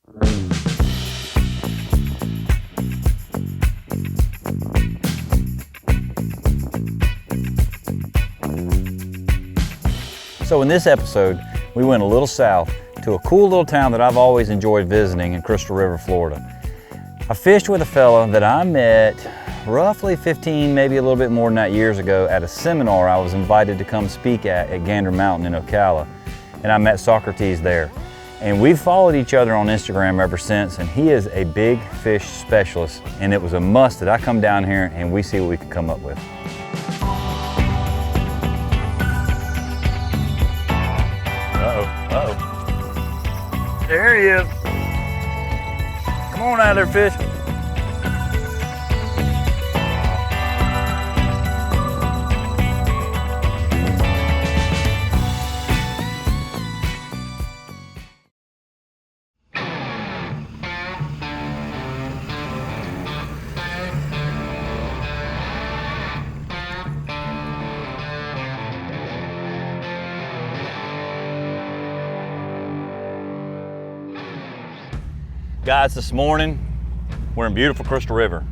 So in this episode, we went a little south to a cool little town that I've always enjoyed visiting in Crystal River, Florida. I fished with a fella that I met roughly 15, maybe a little bit more than that years ago at a seminar I was invited to come speak at Gander Mountain in Ocala. And I met Socrates there. And we've followed each other on Instagram ever since, and he is a big fish specialist, and it was a must that I come down here and we see what we can come up with. Uh-oh. There he is. Come on out there, fish. Guys, this morning we're in beautiful Crystal River.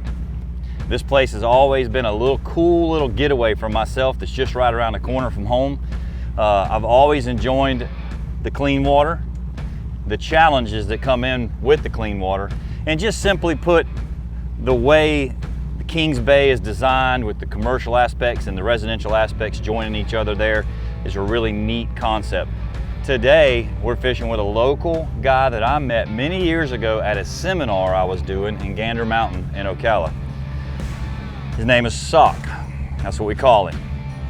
This place has always been a cool little getaway for myself that's just right around the corner from home. I've always enjoyed the clean water, the challenges that come in with the clean water, and just simply put, the way the Kings Bay is designed with the commercial aspects and the residential aspects joining each other there is a really neat concept. Today, we're fishing with a local guy that I met many years ago at a seminar I was doing in Gander Mountain in Ocala. His name is Sock. That's what we call him.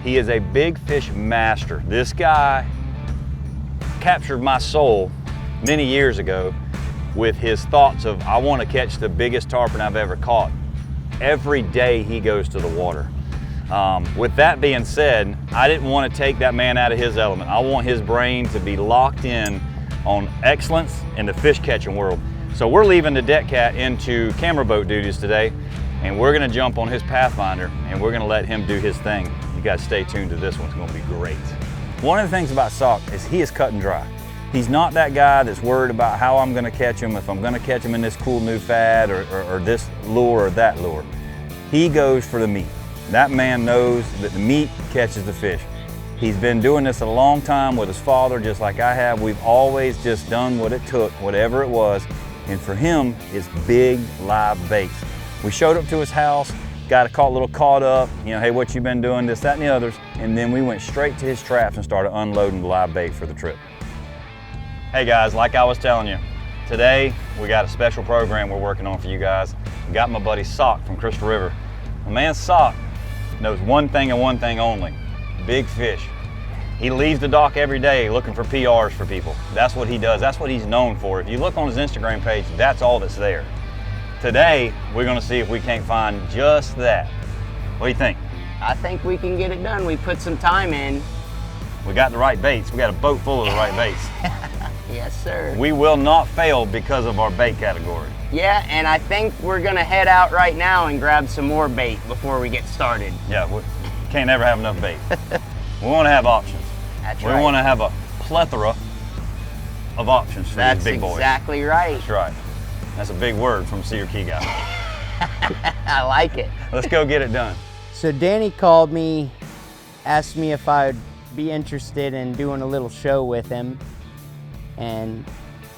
He is a big fish master. This guy captured my soul many years ago with his thoughts of, I want to catch the biggest tarpon I've ever caught. Every day he goes to the water. With that being said, I didn't want to take that man out of his element. I want his brain to be locked in on excellence in the fish catching world. So we're leaving the deck cat into camera boat duties today, and we're going to jump on his Pathfinder and we're going to let him do his thing. You guys stay tuned to this one. It's going to be great. One of the things about Sock is he is cut and dry. He's not that guy that's worried about how I'm going to catch him, if I'm going to catch him in this cool new fad or this lure or that lure. He goes for the meat. That man knows that the meat catches the fish. He's been doing this a long time with his father, just like I have. We've always just done what it took, whatever it was. And for him, it's big live baits. We showed up to his house, got a little caught up, hey, what you been doing, this, that, and the others. And then we went straight to his traps and started unloading the live bait for the trip. Hey guys, like I was telling you, today we got a special program we're working on for you guys. We got my buddy Sock from Crystal River. My man Sock knows one thing and one thing only: big fish. He leaves the dock every day looking for PRs for people. That's what he does. That's what he's known for. If you look on his Instagram page, that's all that's there. Today, we're gonna see if we can't find just that. What do you think? I think we can get it done. We put some time in. We got the right baits. We got a boat full of the right baits. Yes, sir. We will not fail because of our bait category. Yeah, and I think we're gonna head out right now and grab some more bait before we get started. Yeah, we can't ever have enough bait. We want to have options. That's right. We want to have a plethora of options for these big boys. That's exactly right. That's right. That's a big word from Cedar Key guy. I like it. Let's go get it done. So Danny called me, asked me if I'd be interested in doing a little show with him. And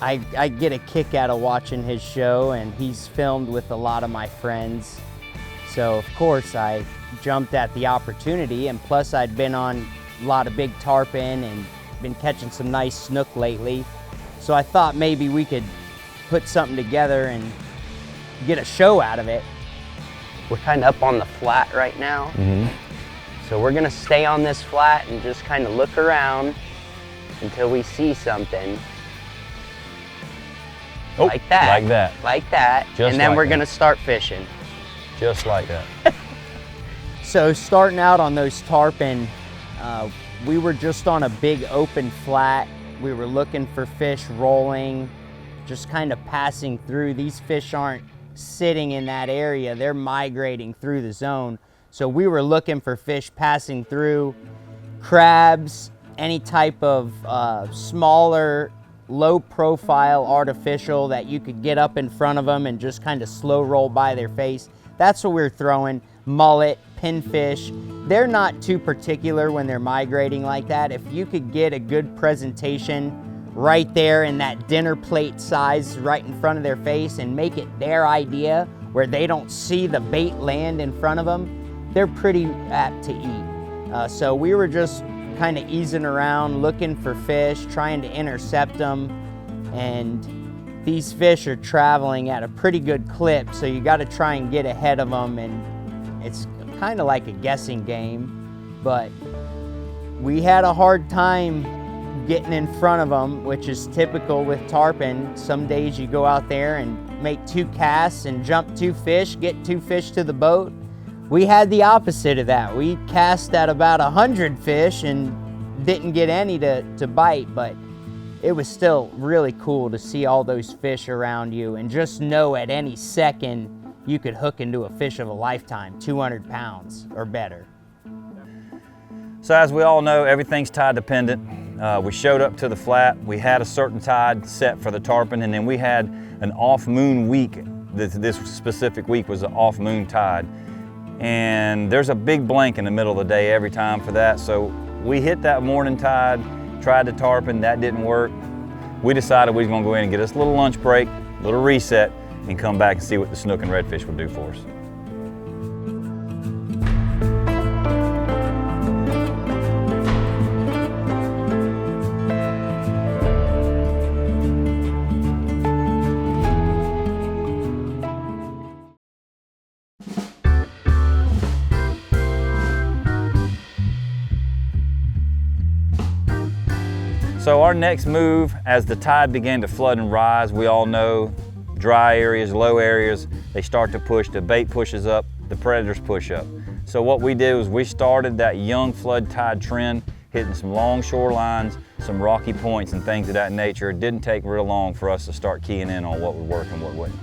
I get a kick out of watching his show, and he's filmed with a lot of my friends. So of course I jumped at the opportunity, and plus I'd been on a lot of big tarpon and been catching some nice snook lately. So I thought maybe we could put something together and get a show out of it. We're kind of up on the flat right now. So we're gonna stay on this flat and just kind of look around until we see something. Oh, like that. Like that. Like that. Just and then like we're that. gonna start fishing. Just like that. So starting out on those tarpon, we were just on a big open flat. We were looking for fish rolling, just kind of passing through. These fish aren't sitting in that area, they're migrating through the zone. So we were looking for fish passing through, crabs, any type of smaller low profile artificial that you could get up in front of them and just kind of slow roll by their face. That's what we're throwing. Mullet, pinfish. They're not too particular when they're migrating like that. If you could get a good presentation right there in that dinner plate size right in front of their face and make it their idea where they don't see the bait land in front of them, they're pretty apt to eat. So we were just kind of easing around, looking for fish, trying to intercept them, and these fish are traveling at a pretty good clip, so you got to try and get ahead of them, and it's kind of like a guessing game, but we had a hard time getting in front of them, which is typical with tarpon. Some days you go out there and make 2 casts and jump 2 fish, get 2 fish to the boat. We had the opposite of that. We cast at about 100 fish and didn't get any to bite, but it was still really cool to see all those fish around you and just know at any second you could hook into a fish of a lifetime, 200 pounds or better. So as we all know, everything's tide dependent. We showed up to the flat, we had a certain tide set for the tarpon, and then we had an off moon week. This specific week was an off moon tide. And there's a big blank in the middle of the day every time for that. So we hit that morning tide, tried the tarpon, that didn't work. We decided we was gonna go in and get us a little lunch break, a little reset, and come back and see what the snook and redfish would do for us. So our next move, as the tide began to flood and rise, we all know dry areas, low areas, they start to push, the bait pushes up, the predators push up. So what we did was we started that young flood tide trend, hitting some long shorelines, some rocky points and things of that nature. It didn't take real long for us to start keying in on what would work and what wouldn't.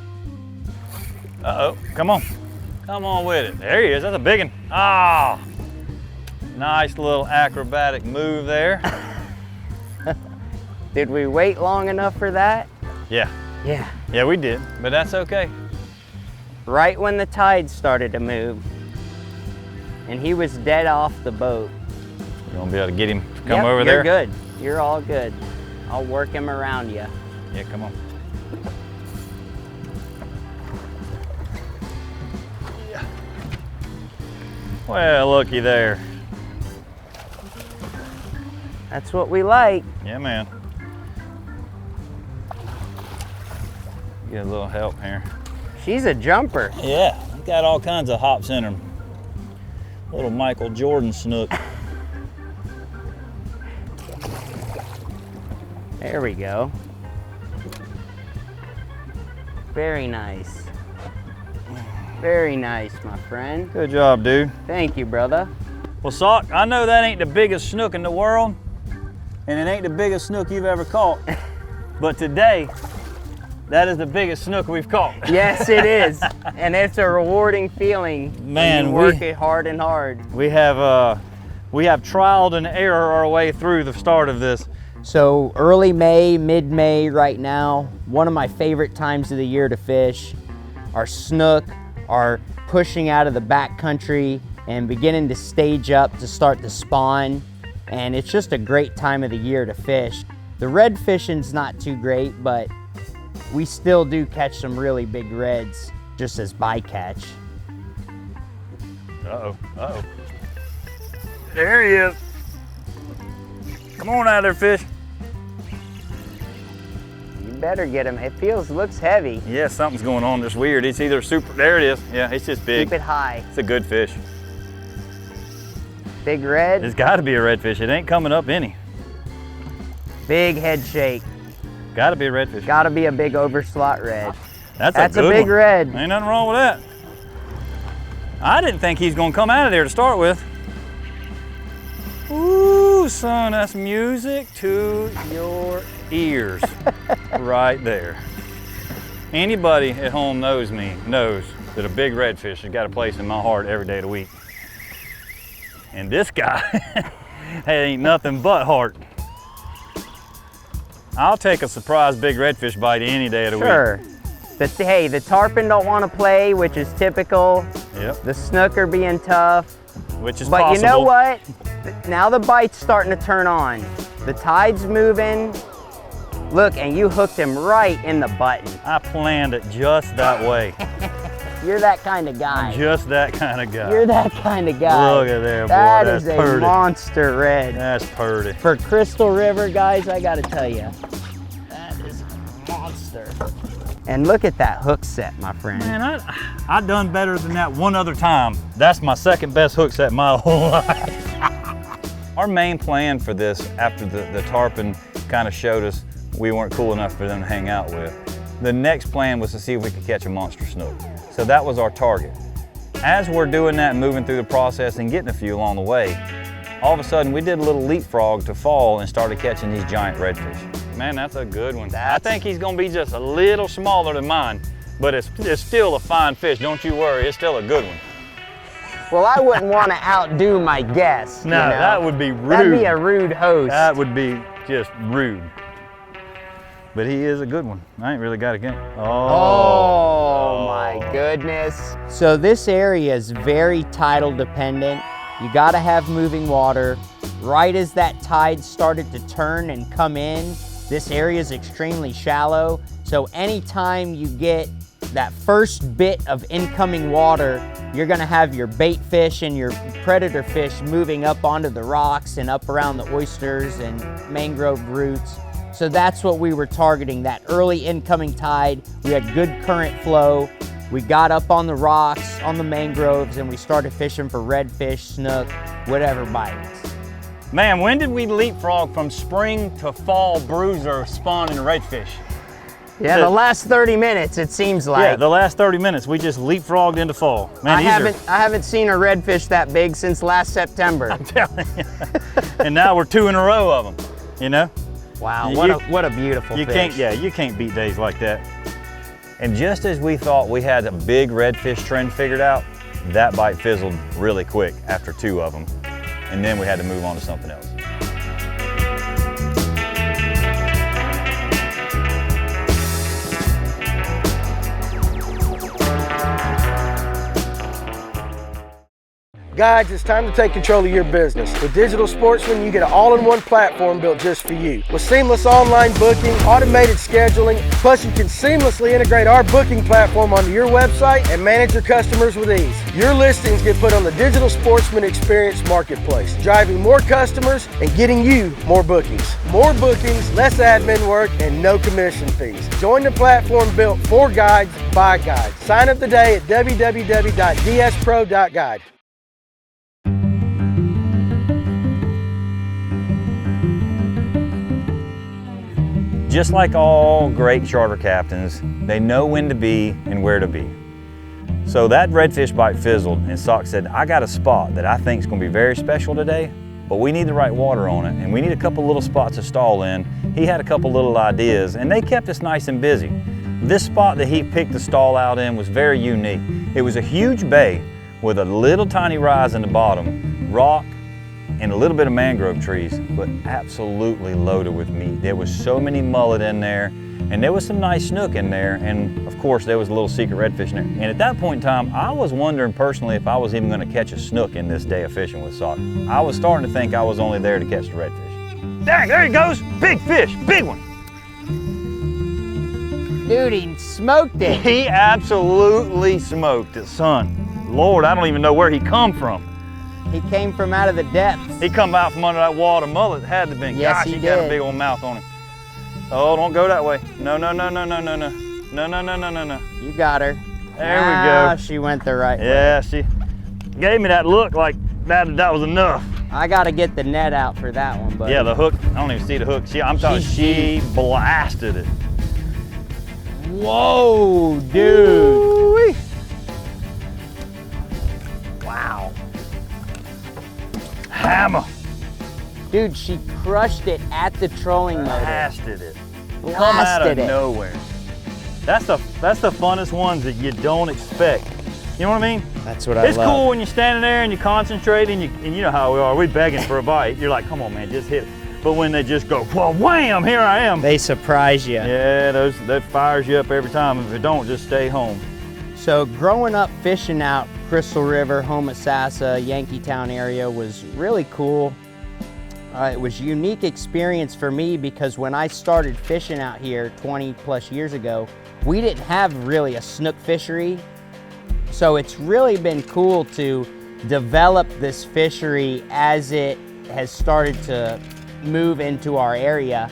Uh-oh, come on. Come on with it. There he is, that's a big one. Ah, nice little acrobatic move there. Did we wait long enough for that? Yeah. Yeah. Yeah, we did, but that's okay. Right when the tide started to move, and he was dead off the boat. You won't be able to get him to come over there? You're good. You're all good. I'll work him around you. Yeah, come on. Yeah. Well, looky there. That's what we like. Yeah, man. Get a little help here. She's a jumper. Yeah, he's got all kinds of hops in him. Little Michael Jordan snook. There we go. Very nice. Very nice, my friend. Good job, dude. Thank you, brother. Well, Sock, I know that ain't the biggest snook in the world, and it ain't the biggest snook you've ever caught, but today, that is the biggest snook we've caught. Yes, it is. And it's a rewarding feeling. Man, when you work it hard and hard. We have trialed and error our way through the start of this. So early May, mid-May right now, one of my favorite times of the year to fish. Our snook are pushing out of the back country and beginning to stage up to start to spawn. And it's just a great time of the year to fish. The red fishing's not too great, but we still do catch some really big reds just as bycatch. Uh-oh, uh-oh. There he is. Come on out there, fish. You better get him. It looks heavy. Yeah, something's going on that's weird. It's either there it is. Yeah, it's just big. Keep it high. It's a good fish. Big red. It's gotta be a redfish. It ain't coming up any. Big head shake. Gotta be a redfish. Gotta be a big overslot red. That's a big one. red. Ain't nothing wrong with that. I didn't think he's gonna come out of there to start with. Ooh, son, that's music to your ears right there. Anybody at home knows me, knows that a big redfish has got a place in my heart every day of the week. And this guy ain't nothing but heart. I'll take a surprise big redfish bite any day of the week. Sure. Hey, the tarpon don't want to play, which is typical. Yep. The snook are being tough. Which is but possible. You know what? Now the bite's starting to turn on. The tide's moving. Look, and you hooked him right in the button. I planned it just that way. You're that kind of guy. I'm just that kind of guy. You're that kind of guy. Look at there, boy. That That's is a purty. monster red. That's purty. For Crystal River, guys, I gotta tell you, that is a monster. And look at that hook set, my friend. Man, I done better than that one other time. That's my second best hook set in my whole life. Our main plan for this, after the tarpon kind of showed us we weren't cool enough for them to hang out with, the next plan was to see if we could catch a monster snook. So that was our target. As we're doing that and moving through the process and getting a few along the way, all of a sudden we did a little leapfrog to fall and started catching these giant redfish. Man, that's a good one. I think he's gonna be just a little smaller than mine, but it's still a fine fish, don't you worry, it's still a good one. Well, I wouldn't want to outdo my guests. No, you know? that would be rude. That'd be a rude host. That would be just rude. But he is a good one. I ain't really got a game. Oh my goodness. So this area is very tidal dependent. You gotta have moving water. Right as that tide started to turn and come in, this area is extremely shallow. So anytime you get that first bit of incoming water, you're gonna have your bait fish and your predator fish moving up onto the rocks and up around the oysters and mangrove roots. So that's what we were targeting, that early incoming tide. We had good current flow. We got up on the rocks, on the mangroves, and we started fishing for redfish, snook, whatever bites. Man, when did we leapfrog from spring to fall bruiser spawning redfish? Yeah, the last 30 minutes, it seems like. Yeah, the last 30 minutes, we just leapfrogged into fall. Man, I haven't seen a redfish that big since last September. I'm telling you. And now we're 2 in a row of them, you know? Wow, what a beautiful fish. You can't beat days like that. And just as we thought we had a big redfish trend figured out, that bite fizzled really quick after 2 of them. And then we had to move on to something else. Guys, it's time to take control of your business. With Digital Sportsman, you get an all-in-one platform built just for you. With seamless online booking, automated scheduling, plus you can seamlessly integrate our booking platform onto your website and manage your customers with ease. Your listings get put on the Digital Sportsman Experience Marketplace, driving more customers and getting you more bookings. More bookings, less admin work, and no commission fees. Join the platform built for guides by guides. Sign up today at www.dspro.guide. Just like all great charter captains, they know when to be and where to be. So that redfish bite fizzled and Sock said, I got a spot that I think is going to be very special today, but we need the right water on it and we need a couple little spots to stall in. He had a couple little ideas and they kept us nice and busy. This spot that he picked the stall out in was very unique. It was a huge bay with a little tiny rise in the bottom, rock, and a little bit of mangrove trees, but absolutely loaded with meat. There was so many mullet in there, and there was some nice snook in there, and of course there was a little secret redfish in there. And at that point in time, I was wondering personally if I was even gonna catch a snook in this day of fishing with Sock. I was starting to think I was only there to catch the redfish. Dang, there he goes, big fish, big one. Dude, he smoked it. He absolutely smoked it, son. Lord, I don't even know where he come from. He came from out of the depths. He come out from under that wall. The mullet had to have been. Yes, Gosh, he got a did. big old mouth on him. Oh, don't go that way. No, no, no, no, no, no, no. No, no, no, no, no, no. You got her. There we go. She went the right way. Yeah, she gave me that look like that was enough. I got to get the net out for that one, but Yeah, the hook, I don't even see the hook. I'm talking, she blasted it. Whoa, dude. Ooh-wee. Wow. Hammer. Dude, she crushed it at the trolling motor. Blasted it. Come out of Blasted it. nowhere. That's the funnest ones that you don't expect. You know what I mean? That's what I It's love. cool when you're standing there and you concentrate and you know how we are. We're begging for a bite. You're like, come on, man, just hit it. but when they just go, well, wham, here I am. They surprise you. Yeah, that fires you up every time. If it don't, just stay home. So growing up fishing out Crystal River, Homosassa, Yankeetown area was really cool. It was a unique experience for me because when I started fishing out here 20 plus years ago, we didn't have really a snook fishery. So it's really been cool to develop this fishery as it has started to move into our area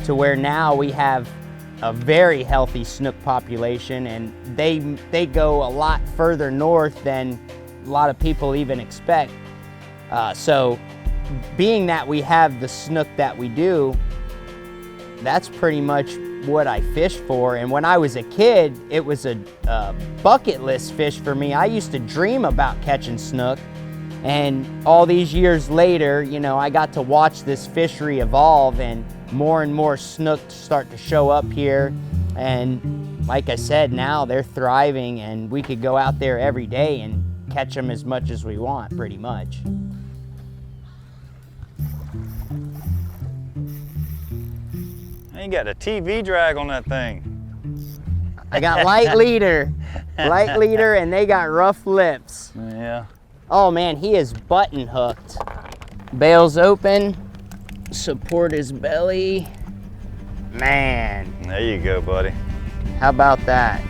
to where now we have a very healthy snook population, and they go a lot further north than a lot of people even expect. So being that we have the snook that we do, that's pretty much what I fish for. And when I was a kid, it was a bucket list fish for me. I used to dream about catching snook, and all these years later, you know, I got to watch this fishery evolve and more snook start to show up here. And like I said, now they're thriving, and we could go out there every day and catch them as much as we want, pretty much. You got a TV drag on that thing. I got light leader, and they got rough lips. Yeah. Oh man, he is button hooked. Bail's open, support his belly. Man. There you go, buddy. How about that?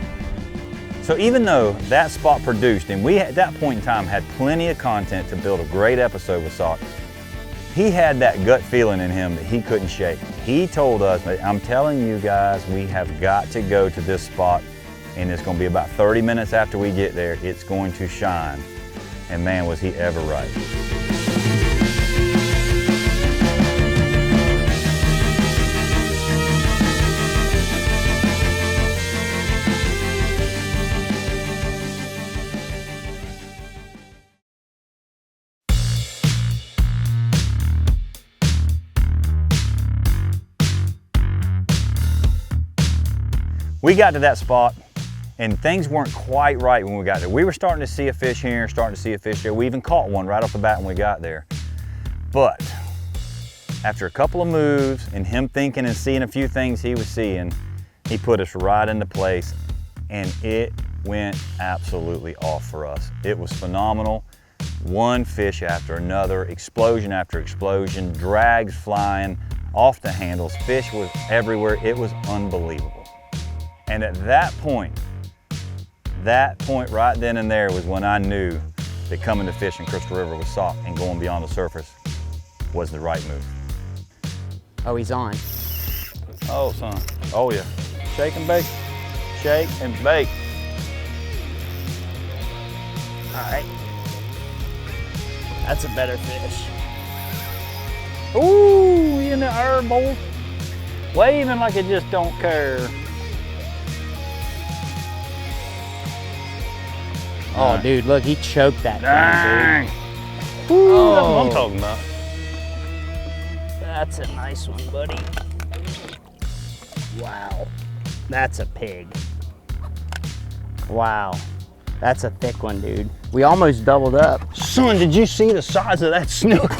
So even though that spot produced, and we at that point in time had plenty of content to build a great episode with Sock, he had that gut feeling in him that he couldn't shake. He told us, I'm telling you guys, we have got to go to this spot, and it's gonna be about 30 minutes after we get there, it's going to shine. And man, was he ever right. We got to that spot and things weren't quite right when we got there. We were starting to see a fish here, starting to see a fish there. We even caught one right off the bat when we got there. But after a couple of moves and him thinking and seeing a few things he was seeing, he put us right into place, and it went absolutely off for us. It was phenomenal. One fish after another, explosion after explosion, drags flying off the handles, fish was everywhere. It was unbelievable. And at that point right then and there was when I knew that coming to fish in Crystal River with Sock and going beyond the surface was the right move. Oh, he's on. Oh, son. Oh, yeah. Shake and bake. Shake and bake. All right. That's a better fish. Ooh, he in the air, boy. Waving like it just don't care. Oh, dude, look, he choked that Dang. thing, dude. Ooh, Oh. that's what I'm talking about. That's a nice one, buddy. Wow. That's a pig. Wow. That's a thick one, dude. We almost doubled up. Son, did you see the size of that snook?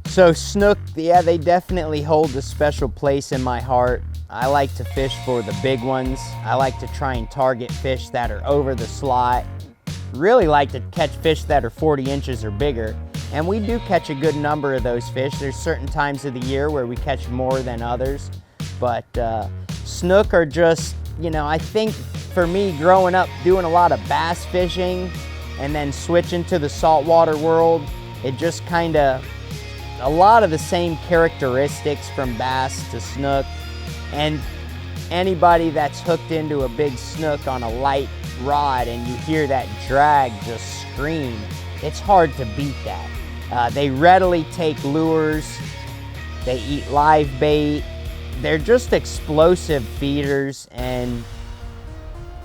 So snook, yeah, they definitely hold a special place in my heart. I like to fish for the big ones. I like to try and target fish that are over the slot. Really like to catch fish that are 40 inches or bigger. And we do catch a good number of those fish. There's certain times of the year where we catch more than others. But snook are just, you know, I think for me growing up doing a lot of bass fishing and then switching to the saltwater world, it just kind of, a lot of the same characteristics from bass to snook. And anybody that's hooked into a big snook on a light rod and you hear that drag just scream, it's hard to beat that. They readily take lures, they eat live bait, they're just explosive feeders, and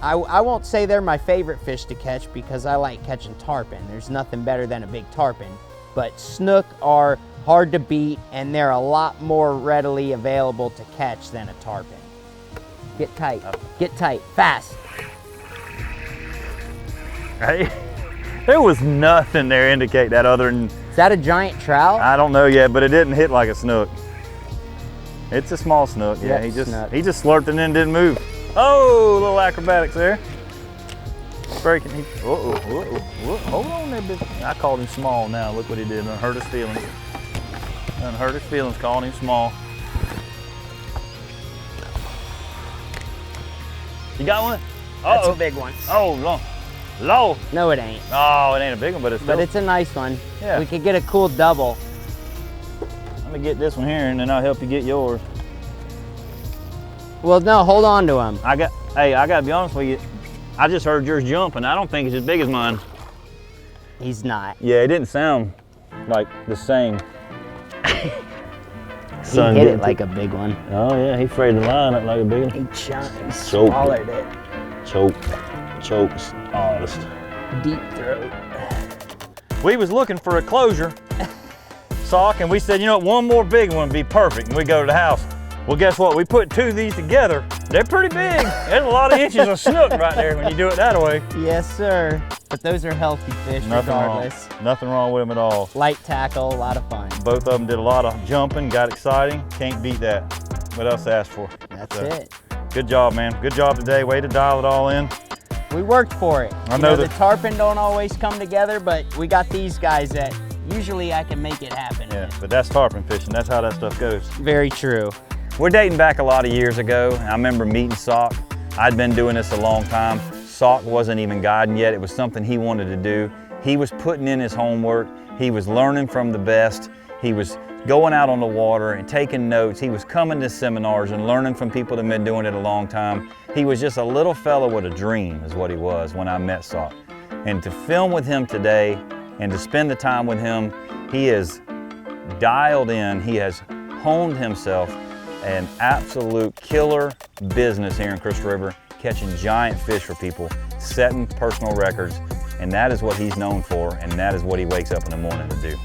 I won't say they're my favorite fish to catch because I like catching tarpon. There's nothing better than a big tarpon, but snook are hard to beat, and they're a lot more readily available to catch than a tarpon. Get tight, fast. Right? There was nothing there to indicate that other than Is that a giant trout? I don't know yet, but it didn't hit like a snook. It's a small snook. Yeah, Yep, snook. he just slurped and then didn't move. Oh, a little acrobatics there. Breaking. Hold on there, bitch. I called him small now. Look what he did. Done hurt his feelings. Done hurt his feelings calling him small. You got one? That's a big one. Oh, low. No, it ain't. Oh, it ain't a big one, but it's still. But it's a nice one. Yeah. We could get a cool double. Let me get this one here, and then I'll help you get yours. Well, no, hold on to him. Hey, I gotta be honest with you. I just heard yours jump, and I don't think it's as big as mine. He's not. Yeah, it didn't sound like the same. He hit it like a big one. Oh yeah, he frayed the line up like a big one. He swallowed it. Chokes, honest. Deep throat. We was looking for a closure sock, and we said, you know what, one more big one would be perfect, and we go to the house. Well, guess what? We put two of these together. They're pretty big. There's a lot of inches of snook right there when you do it that way. Yes, sir. But those are healthy fish regardless. Nothing wrong with them at all. Light tackle, a lot of fun. Both of them did a lot of jumping, got exciting. Can't beat that. What else to ask for? That's it. Good job, man. Good job today. Way to dial it all in. We worked for it. I know the tarpon don't always come together, but we got these guys that usually I can make it happen. Yeah, but that's tarpon fishing. That's how that stuff goes. Very true. We're dating back a lot of years ago. I remember meeting Sock. I'd been doing this a long time. Sock wasn't even guiding yet. It was something he wanted to do. He was putting in his homework. He was learning from the best. He was going out on the water and taking notes. He was coming to seminars and learning from people that have been doing it a long time. He was just a little fella with a dream is what he was when I met Sock. And to film with him today and to spend the time with him, he is dialed in. He has honed himself. An absolute killer business here in Crystal River, catching giant fish for people, setting personal records, and that is what he's known for, and that is what he wakes up in the morning to do.